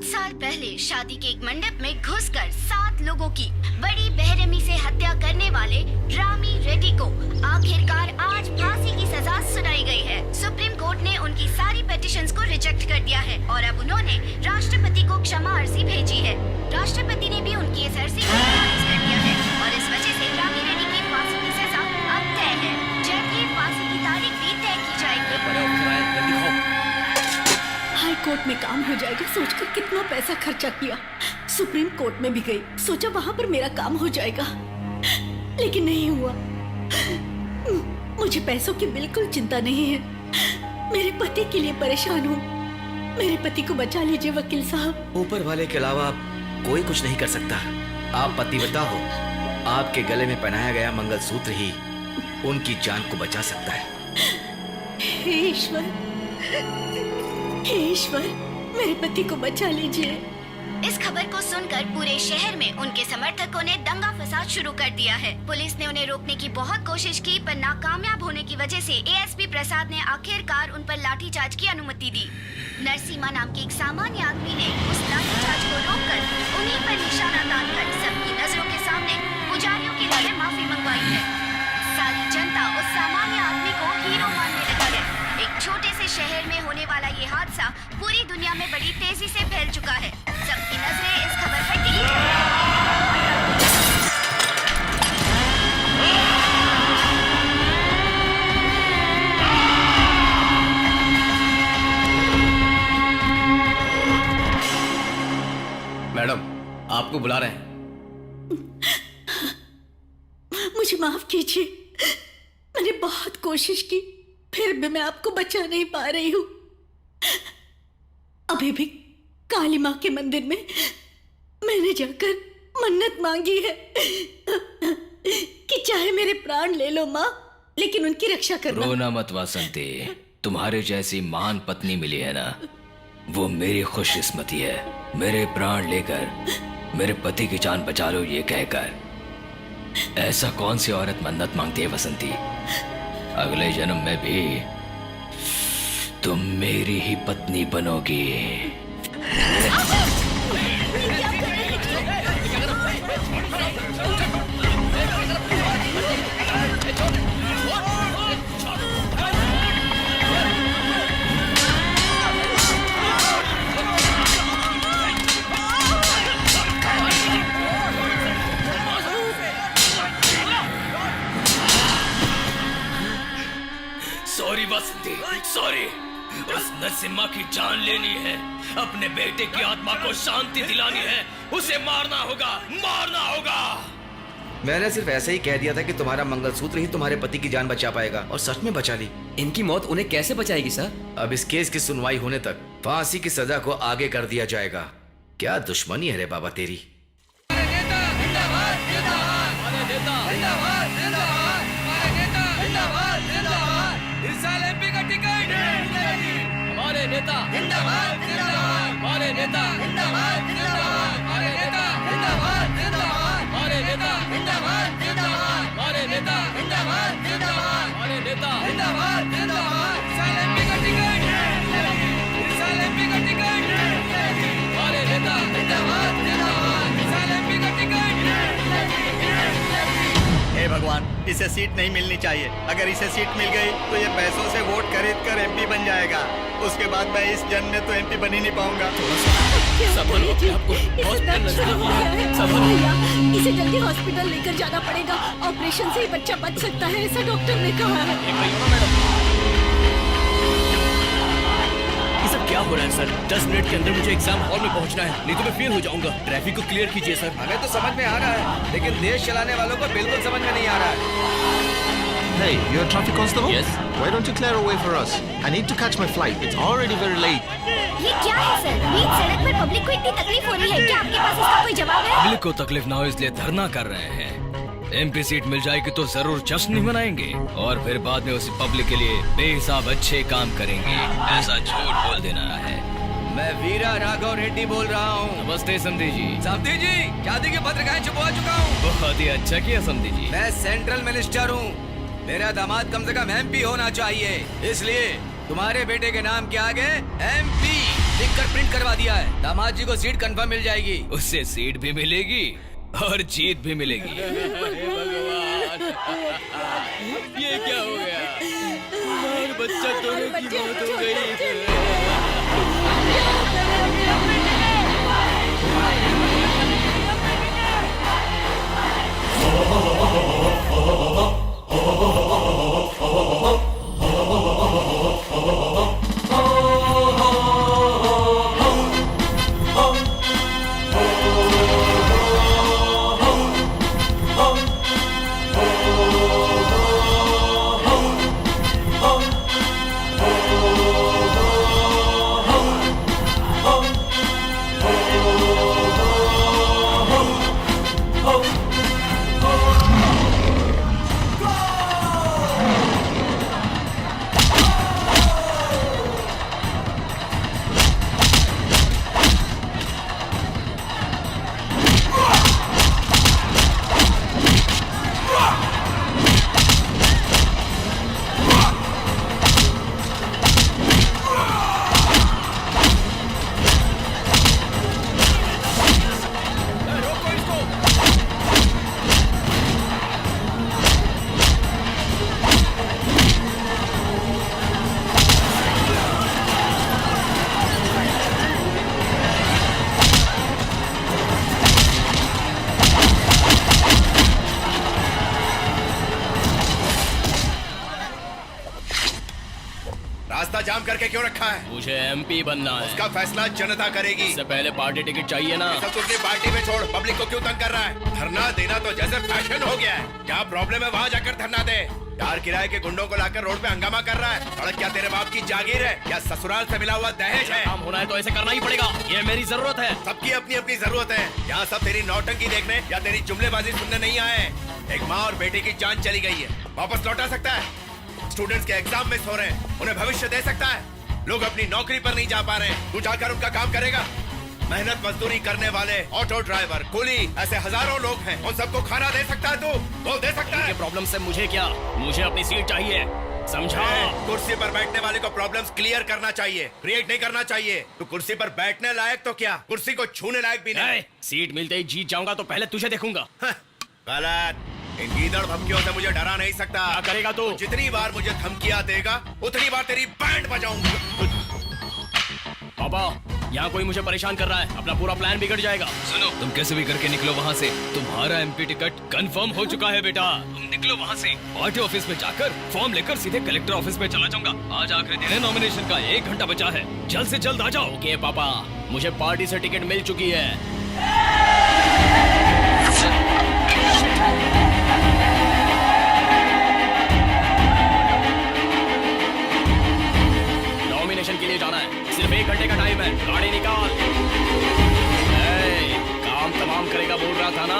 कुछ साल पहले शादी के एक मंडप में घुसकर 7 लोगों की बड़ी बेरहमी से हत्या करने वाले रामी रेड्डी को आखिरकार आज फांसी की सजा सुनाई गई है। सुप्रीम कोर्ट ने उनकी सारी पिटीशंस को रिजेक्ट कर दिया है और अब उन्होंने राष्ट्रपति को क्षमा अर्जी भेजी है। राष्ट्रपति ने भी उनकी इस अर्जी को खारिज कर दिया है और इस वजह से रामी रेड्डी की फांसी की सजा अब तय है। जल्द ही फांसी की तारीख भी तय की जाएगी। हाई कोर्ट में काम हो जाएगा सोचकर कितना पैसा खर्चा किया। सुप्रीम कोर्ट में भी गई, सोचा वहां पर मेरा काम हो जाएगा, लेकिन नहीं हुआ। मुझे पैसों की बिल्कुल चिंता नहीं है। मेरे पति के लिए परेशान हूँ। मेरे पति को बचा लीजिए वकील साहब। ऊपर वाले के अलावा कोई कुछ नहीं कर सकता। आप पतिव्रता हो, आपके गले में पहनाया गया मंगलसूत्र ही उनकी जान को बचा सकता है। हे ईश्वर, हे ईश्वर, मेरे पति को बचा लीजिए। इस खबर को सुनकर पूरे शहर में उनके समर्थकों ने दंगा फसाद शुरू कर दिया है। पुलिस ने उन्हें रोकने की बहुत कोशिश की पर नाकामयाब होने की वजह से एएसपी प्रसाद ने आखिरकार उन पर लाठीचार्ज की अनुमति दी। नरसिम्हा नाम के एक सामान्य आदमी ने उस लाठीचार्ज को रोककर उन्हीं पर निशाना तानकर सबकी नजरों के सामने पुजारियों के लिए माफी मंगवाई है। सारी जनता उस सामान्य आदमी को हीरो मानने लगा है। एक छोटे से शहर में होने वाला ये हादसा पूरी दुनिया में बड़ी तेजी से फैल चुका है। सबकी नजरें इस खबर पर टिकी हैं। मैडम, आपको बुला रहे हैं। मुझे माफ कीजिए, मैंने बहुत कोशिश की, फिर भी मैं आपको बचा नहीं पा रही हूँ। अभी भी काली माँ के मंदिर में मैंने जाकर मन्नत मांगी है कि चाहे मेरे प्राण ले लो माँ, लेकिन उनकी रक्षा करना। रोना मत वासंती, तुम्हारे जैसी महान पत्नी मिली है ना, वो मेरी खुशकिस्मती है। मेरे प्राण लेकर मेरे पति की जान बचा लो ये कहकर। ऐसा कौन सी औरत मन्नत मांगती है वसंती? अगले जन्म में भी तुम मेरी ही पत्नी बनोगी। Sorry वसंती, sorry. उस नरसिम्हा की जान लेनी है, अपने बेटे की आत्मा को शांति दिलानी है, उसे मारना होगा, मारना होगा। मैंने सिर्फ ऐसे ही कह दिया था कि तुम्हारा मंगलसूत्र ही तुम्हारे पति की जान बचा पाएगा, और सच में बचा ली। इनकी मौत उन्हें कैसे बचाएगी सर? अब इस केस की सुनवाई होने तक फांसी की सजा को आगे कर दिया जाएगा। क्या दुश्मनी है रे बाबा तेरी। हमारे नेता जिंदाबाद, जिंदाबाद, हमारे नेता जिंदाबाद, जिंदाबाद, हमारे नेता जिंदाबाद, जिंदाबाद, हमारे नेता जिंदाबाद, जिंदाबाद, हमारे नेता जिंदाबाद, जिंदाबाद, हमारे नेता जिंदाबाद, जिंदाबाद। साल एमपी का टिकट, साल एमपी का टिकट, हमारे नेता जिंदाबाद, जिंदाबाद, साल एमपी का टिकट। हे भगवान, इसे सीट नहीं मिलनी चाहिए। अगर इसे सीट मिल गई तो ये पैसों से वोट खरीद कर एमपी बन जाएगा। उसके बाद मैं इस जन्म में तो एमपी बन ही नहीं पाऊंगा। इसे जल्दी हॉस्पिटल लेकर जाना पड़ेगा। ऑपरेशन से ही बच्चा बच सकता है, ऐसा डॉक्टर ने कहा है। ये सब क्या हो रहा है सर? 10 मिनट के अंदर मुझे एग्जाम हॉल में पहुंचना है, नहीं तो मैं फेल हो जाऊंगा। ट्रैफिक को क्लियर कीजिए सर। हमें तो समझ में आ रहा है, लेकिन देश चलाने वालों को बिल्कुल समझ में नहीं आ रहा है। Hey, you're a traffic constable? Yes. Why don't you clear a way for us? I need to catch my flight. It's already very late. ये क्या है सर? बीच सड़क पर पब्लिक को इतनी तकलीफ हो रही है, क्या आपके पास इसका कोई जवाब है? पब्लिक को तकलीफ ना हो इसलिए धरना कर रहे हैं। एमपी सीट मिल जाएगी तो जरूर जश्न ही मनाएंगे और फिर बाद में उसी पब्लिक के लिए बेहिसाब अच्छे काम करेंगे। ऐसा झूठ बोल देना है। मैं वीरा राघव रेड्डी बोल रहा हूँ। नमस्ते समधी जी। समधी जी, शादी की पत्रिकाएं छुपवा चुका हूँ। बहुत ही अच्छा किया समधी जी। मैं सेंट्रल मिनिस्टर हूँ, मेरा दामाद कम से कम एमपी होना चाहिए, इसलिए तुम्हारे बेटे के नाम के आगे एमपी लिख लिखकर प्रिंट करवा दिया है, दामाद जी को सीट कंफर्म मिल जाएगी। उससे सीट भी मिलेगी और जीत भी मिलेगी। ये क्या हो गया? और बच्चा दोनों की मौत हो गई। रास्ता जाम करके क्यों रखा है? मुझे एमपी बनना है। उसका फैसला जनता करेगी। इससे पहले पार्टी टिकट चाहिए ना। सब तुझे पार्टी में छोड़, पब्लिक को क्यों तंग कर रहा है? धरना देना तो जैसे फैशन हो गया है। क्या प्रॉब्लम है वहाँ जाकर धरना दे। कार किराए के गुंडों को लाकर रोड पे हंगामा कर रहा है। सड़क क्या तेरे बाप की जागीर है या ससुराल से मिला हुआ दहेज है? काम होना है तो ऐसे करना ही पड़ेगा, ये मेरी जरूरत है। सबकी अपनी अपनी जरूरत है। यहाँ सब तेरी नौटंकी देखने या तेरी जुमलेबाजी सुनने नहीं आए। एक माँ और बेटे की जान चली गई है, वापस लौटा सकता है? स्टूडेंट्स के एग्जाम मिस हो रहे हैं, उन्हें भविष्य दे सकता है? लोग अपनी नौकरी पर नहीं जा पा रहे हैं, तू जाकर उनका काम करेगा? मेहनत मजदूरी करने वाले ऑटो ड्राइवर, कुली, ऐसे हजारों लोग हैं, उन सबको खाना दे सकता है तू? वो दे सकता है? प्रॉब्लम से मुझे क्या, मुझे अपनी सीट चाहिए, समझा? कुर्सी पर बैठने वाले को प्रॉब्लम्स क्लियर करना चाहिए, क्रिएट नहीं करना चाहिए। तू कुर्सी पर बैठने लायक तो क्या, कुर्सी को छूने लायक भी नहीं। सीट मिलते ही जीत जाऊंगा तो पहले तुझे देखूंगा। गलत। इन गीदड़ धमकियों से मुझे डरा नहीं सकता। क्या करेगा तू? जितनी बार मुझे धमकियां देगा उतनी बार तेरी बैंड बजाऊंगा। पापा, यहाँ कोई मुझे परेशान कर रहा है, अपना पूरा प्लान बिगड़ जाएगा। सुनो, तुम कैसे भी करके निकलो वहाँ से। तुम्हारा एमपी टिकट कंफर्म हो चुका है बेटा। तुम निकलो वहाँ से। पार्टी ऑफिस में जाकर फॉर्म लेकर सीधे कलेक्टर ऑफिस में चला जाऊंगा। आज आखिरी दिन है नॉमिनेशन का, 1 घंटा बचा है, जल्द से जल्द आ जाओ। ओके पापा, मुझे पार्टी से टिकट मिल चुकी है। नॉमिनेशन के लिए जाना है, सिर्फ 1 घंटे का टाइम है, गाड़ी निकाल। काम तमाम करेगा बोल रहा था ना,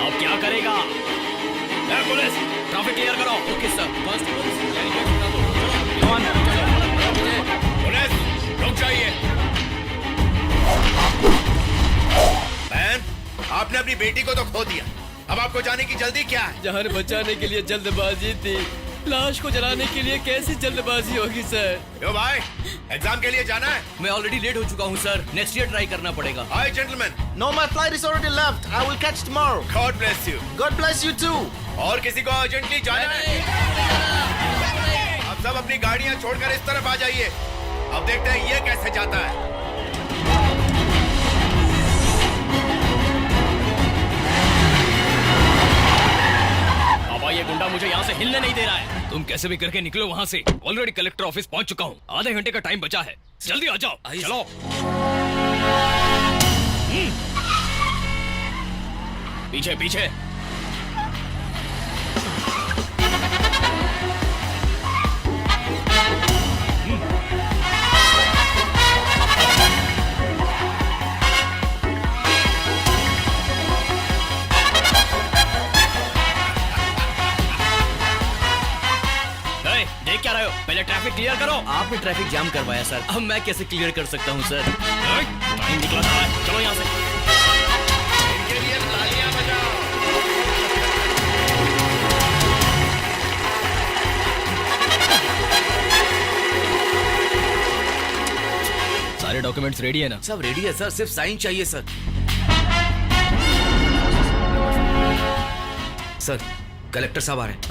अब क्या करेगा? पुलिस, ट्रैफिक क्लियर करो। Okay sir. पुलिस, रुक जाइए। बहन, आपने अपनी बेटी को तो खो दिया, अब आपको जाने की जल्दी क्या है? जान बचाने के लिए जल्दबाजी थी, लाश को जलाने के लिए कैसी जल्दबाजी होगी सर? यो भाई, एग्जाम के लिए जाना है? मैं ऑलरेडी लेट हो चुका हूँ सर, नेक्स्ट ईयर ट्राई करना पड़ेगा। हाय gentleman. No, my flight is already left. I will catch tomorrow. God bless you. God bless you too. और किसी को अर्जेंटली जाना है? आप सब अपनी गाड़ियां छोड़कर इस तरफ आ जाइए। अब देखते हैं ये कैसे जाता है। पापा, ये गुंडा मुझे यहाँ से हिलने नहीं दे रहा है। तुम कैसे भी करके निकलो वहाँ से। ऑलरेडी कलेक्टर ऑफिस पहुँच चुका हूँ, आधे घंटे का टाइम बचा है, जल्दी आ जाओ। चलो। पीछे पीछे। देख क्या रहे हो? पहले ट्रैफिक क्लियर करो। आपने ट्रैफिक जाम करवाया सर, अब मैं कैसे क्लियर कर सकता हूँ सर? टाइम निकला था, चलो यहाँ से। इनके लिए तालियां बजाओ। सारे डॉक्यूमेंट्स रेडी है ना? सब रेडी है सर, सिर्फ साइन चाहिए सर। सर कलेक्टर साहब आ रहे हैं।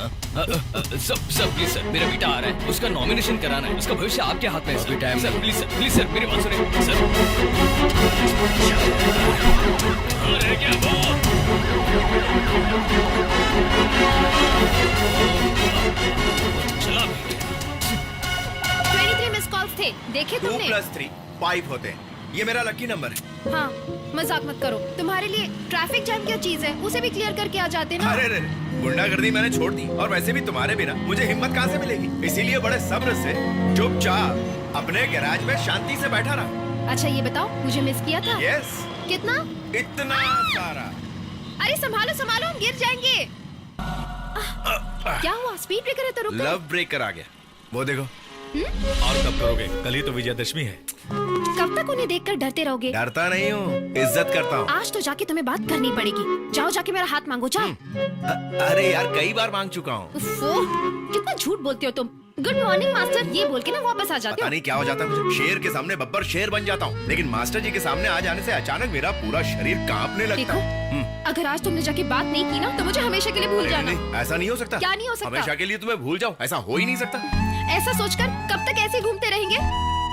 सब प्लीज सर, मेरा बेटा आ रहा है, उसका नॉमिनेशन कराना है, उसका भविष्य आपके हाथ में है सर। प्लीज सर मेरी बात सुनिए सर। अरे क्या वो? चला 23 मिस कॉल्स थे, देखे 2 तुमने? + 3 5 होते हैं। ये मेरा लकी नंबर है। हाँ, मजाक मत करो। तुम्हारे लिए ट्रैफिक जाम क्या चीज है, उसे भी क्लियर करके आ जाते ना। अरे गुंडागर्दी मैंने छोड़ दी, और वैसे भी तुम्हारे बिना मुझे हिम्मत कहाँ से मिलेगी, इसीलिए बड़े सब्र से चुपचाप अपने गैराज में शांति से बैठा रहा। अच्छा ये बताओ, मुझे मिस किया था? यस। कितना? इतना सारा। अरे संभालो संभालो, हम गिर जाएंगे। क्या हुआ? स्पीड ब्रेकर है तो रुको। लव ब्रेकर आ गया, वो देखो। और कब करोगे? कल ही तो विजयदशमी है। कब तक उन्हें देखकर डरते रहोगे? डरता नहीं हूँ, इज्जत करता हूँ। आज तो जाके तुम्हें बात करनी पड़ेगी। जाओ जाके मेरा हाथ मांगो, जाओ। अरे यार कई बार मांग चुका हूँ। उफ़्फ़ो, कितना झूठ बोलते हो तुम। गुड मॉर्निंग मास्टर ये बोल के ना वापस आ जाते पता हो। नहीं क्या हो जाता है मुझे, शेर के सामने बब्बर शेर बन जाता हूँ, लेकिन मास्टर जी के सामने आ जाने से अचानक मेरा पूरा शरीर कांपने लगता देखो, है। अगर आज तुमने जाके बात नहीं की ना तो मुझे हमेशा के लिए भूल जाना। नहीं, ऐसा नहीं हो सकता। क्या नहीं हो सकता? हमेशा के लिए तुम्हें भूल जाओ, ऐसा हो ही नहीं सकता। ऐसा सोचकर कब तक ऐसे घूमते रहेंगे?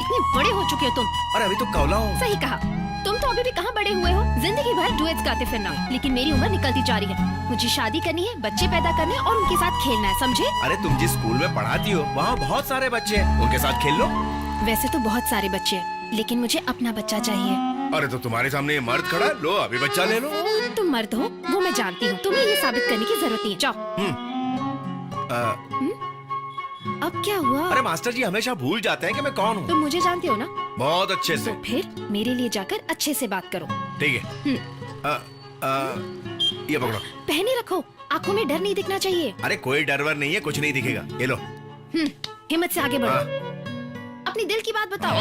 इतने बड़े हो चुके हो तुम। अरे अभी तो कौला हूँ। सही कहा, तुम तो अभी भी कहाँ बड़े हुए हो। जिंदगी भर डुएट्स गाते फिरना, लेकिन मेरी उम्र निकलती जा रही है। मुझे शादी करनी है, बच्चे पैदा करने और उनके साथ खेलना है, समझे? अरे तुम जिस स्कूल में पढ़ाती हो वहाँ बहुत सारे बच्चे हैं, उनके साथ खेल लो। वैसे तो बहुत सारे बच्चे हैं, लेकिन मुझे अपना बच्चा चाहिए। अरे तो तुम्हारे सामने ये मर्द खड़ा है, लो अभी बच्चा ले लो। तुम मर्द हो वो मैं जानती हूँ, तुम्हें ये साबित करने की जरूरत नहीं है। जाओ। अब क्या हुआ? अरे मास्टर जी हमेशा भूल जाते हैं कि मैं कौन हूँ। तुम मुझे जानते हो ना, बहुत अच्छे से। तो फिर मेरे लिए जाकर अच्छे से बात करो। ठीक है। ये पकड़ो। पहने रखो, आंखों में डर नहीं दिखना चाहिए। अरे कोई डर वर नहीं है, कुछ नहीं दिखेगा, ये लो। हिम्मत से आगे बढ़ो। हाँ। अपनी दिल की बात बताओ,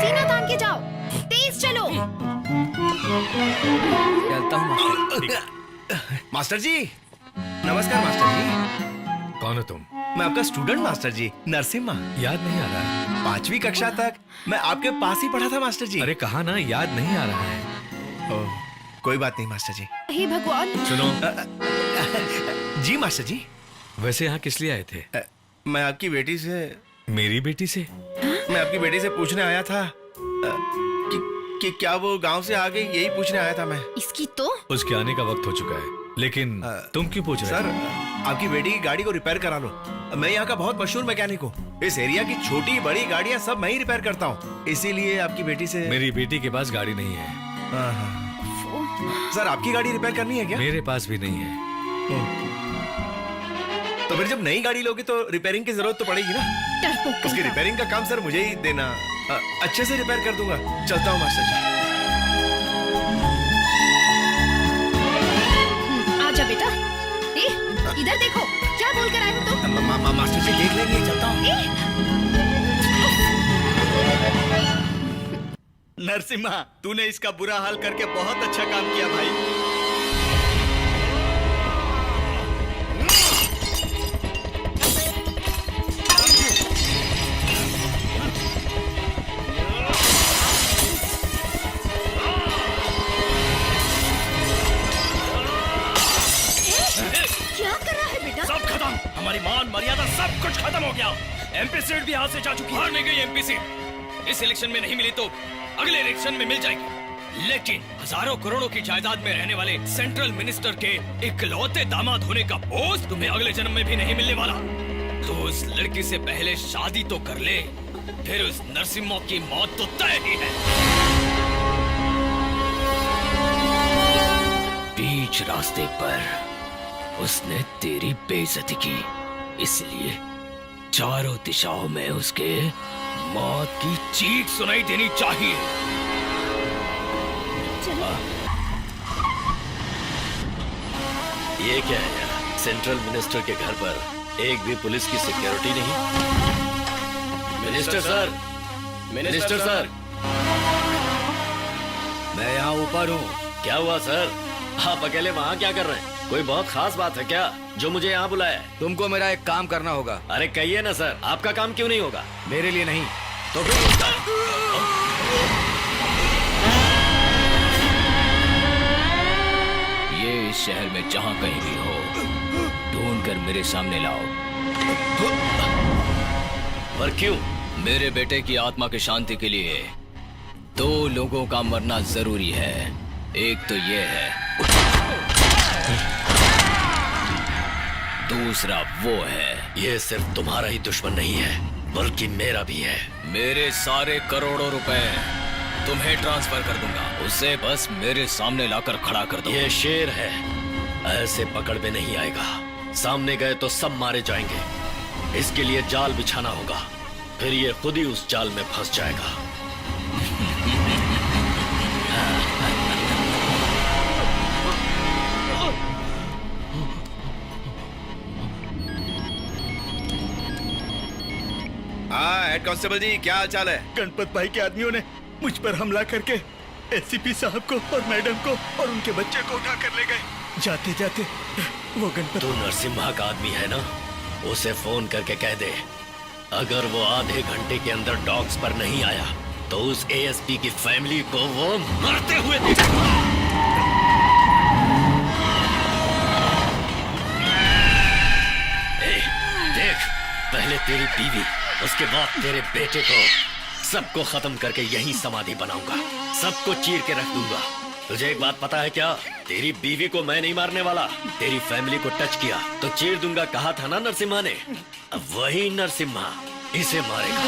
सीना तान के जाओ, तेज चलो। चलता हूँ मास्टर। मास्टर जी नमस्कार। मास्टर जी कौन हो तुम? मैं आपका स्टूडेंट मास्टर जी, नरसिम्हा। याद नहीं आ रहा है। 5वीं कक्षा तक मैं आपके पास ही पढ़ा था मास्टर जी। अरे कहा ना, याद नहीं आ रहा है। ओह, कोई बात नहीं मास्टर जी। हे भगवान। सुनो, जी मास्टर जी। वैसे यहाँ किस लिए आए थे? मैं आपकी बेटी से मेरी बेटी से? मैं आपकी बेटी से पूछने आया था कि क्या वो गांव से आ गई, यही पूछने आया था मैं। इसकी तो उसके आने का वक्त हो चुका है, लेकिन तुम क्यों पूछ रहे सर हो? आपकी बेटी की गाड़ी को रिपेयर करा लो। मैं यहाँ का बहुत मशहूर मैकेनिक हूँ, इस एरिया की छोटी बड़ी गाड़ियाँ सब मैं ही रिपेयर करता हूँ, इसीलिए आपकी बेटी से। मेरी बेटी के पास गाड़ी नहीं है। सर आपकी गाड़ी रिपेयर करनी है क्या? मेरे पास भी नहीं है। तो फिर जब नई गाड़ी लोगे तो रिपेयरिंग की जरूरत तो पड़ेगी ना। डरपोक उसकी कहीं का। रिपेयरिंग का काम सर मुझे ही देना, अच्छे से रिपेयर कर दूंगा। चलता हूँ मास्टर जी। आजा बेटा। इधर देखो, क्या बोल कर आए हो तुम? मास्टर जी देख लेंगे, चलता हूँ। नरसिम्हा, तूने इसका बुरा हाल करके बहुत अच्छा काम किया भाई। क्या कर रहा है बेटा? सब खत्म, हमारी मान मर्यादा सब कुछ खत्म हो गया। एमपी सीट भी हाथ से जा चुकी है। हार नहीं गई एमपी सीट। इस इलेक्शन में नहीं मिली तो अगले इलेक्शन में मिल जाएगी, लेकिन हजारों करोड़ों की जायदाद में रहने वाले सेंट्रल मिनिस्टर के इकलौते दामाद होने का पोस्ट तुम्हें अगले जन्म में भी नहीं मिलने वाला। तो उस लड़की से पहले शादी तो कर ले, फिर उस नरसिम्हा की मौत तो तय ही है। बीच रास्ते पर उसने तेरी बेइज्जती की, इसलिए चारों दिशाओं में उसके मौत की चीख सुनाई देनी चाहिए। ये क्या है यार? सेंट्रल मिनिस्टर के घर पर एक भी पुलिस की सिक्योरिटी नहीं। मिनिस्टर सर, मिनिस्टर सर, मैं यहाँ ऊपर हूँ। क्या हुआ सर? आप अकेले वहाँ क्या कर रहे हैं? कोई बहुत खास बात है क्या जो मुझे यहाँ बुलाया है? तुमको मेरा एक काम करना होगा। अरे कहिए ना सर, आपका काम क्यों नहीं होगा? मेरे लिए नहीं तो फिर शहर में जहां कहीं भी हो, ढूंढ कर मेरे सामने लाओ। पर क्यों? मेरे बेटे की आत्मा की शांति के लिए 2 लोगों का मरना जरूरी है। एक तो ये है, दूसरा वो है। ये सिर्फ तुम्हारा ही दुश्मन नहीं है, बल्कि मेरा भी है। मेरे सारे करोड़ों रुपए तुम्हें ट्रांसफर कर दूंगा, उसे बस मेरे सामने लाकर खड़ा कर दो। ये शेर है, ऐसे पकड़ में नहीं आएगा। सामने गए तो सब मारे जाएंगे। इसके लिए जाल बिछाना होगा, फिर ये खुद ही उस जाल में फंस जाएगा। हाँ हेड कांस्टेबल जी, क्या हाल चाल है? गणपत भाई के आदमियों ने मुझ पर हमला करके एससीपी साहब को और मैडम को और उनके बच्चे को उठा कर ले गए। जाते जाते वो गणपत। तू नरसिम्हा का आदमी है ना? उसे फोन करके कह दे, अगर वो आधे घंटे के अंदर डॉग्स पर नहीं आया तो उस एएसपी की फैमिली को वो मरते हुए देखेगा। देख, पहले तेरी बीवी, उसके बाद तेरे बेटे को, सबको खत्म करके यहीं समाधि बनाऊंगा। सबको चीर के रख दूंगा। तुझे एक बात पता है क्या? तेरी बीवी को मैं नहीं मारने वाला। तेरी फैमिली को टच किया तो चीर दूंगा, कहा था ना नरसिम्हा ने। अब वही नरसिम्हा इसे मारेगा।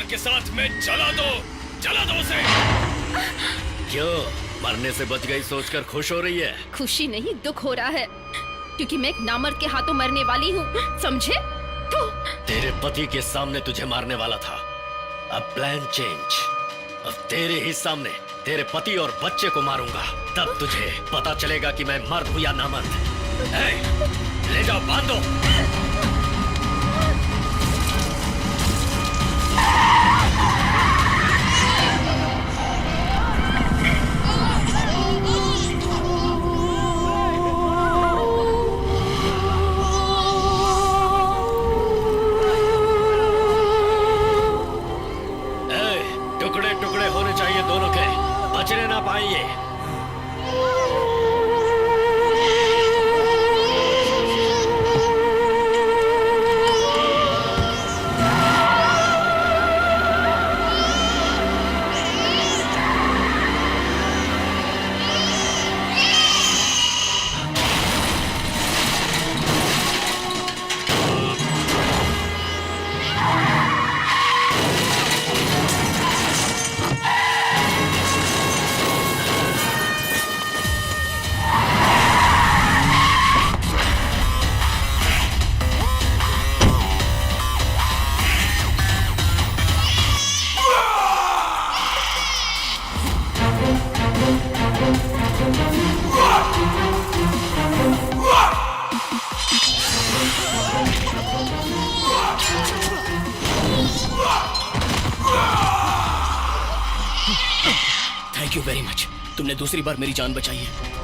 के साथ में जला दो उसे। क्यों, मरने से बच गई सोचकर खुश हो रही है? खुशी नहीं, दुख हो रहा है, क्योंकि मैं एक नामर्द के हाथों मरने वाली हूँ, समझे? तो तेरे पति के सामने तुझे मारने वाला था, अब प्लान चेंज। अब तेरे ही सामने तेरे पति और बच्चे को मारूंगा, तब तुझे पता चलेगा कि मैं मर्द हूँ या नामर्द। ले जाओ, बांधो। टुकड़े टुकड़े होने चाहिए दोनों के, बचने ना पाएंगे। थैंक यू वेरी मच, तुमने दूसरी बार मेरी जान बचाई है।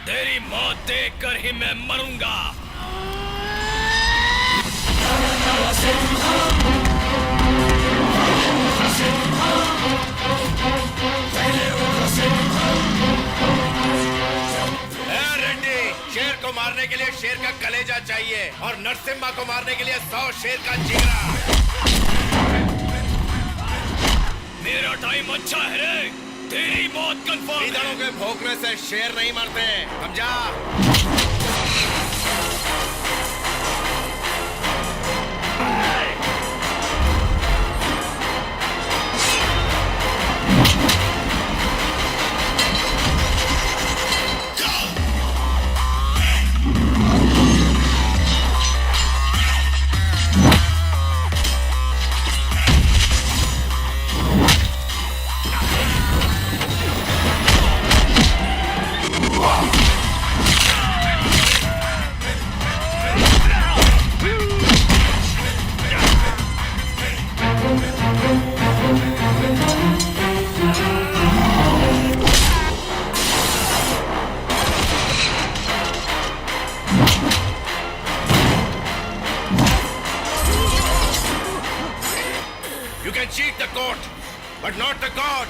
तेरी मौत देखकर ही मैं मरूंगा। रेड्डी, शेर को मारने के लिए शेर का कलेजा चाहिए और नरसिम्हा को मारने के लिए 100 शेर का जिगरा। मेरा टाइम अच्छा है रे, तेरी मौत कंफर्म इधरों है। के भोंकने से शेर नहीं मरते, समझा? You can cheat the court, but not the god.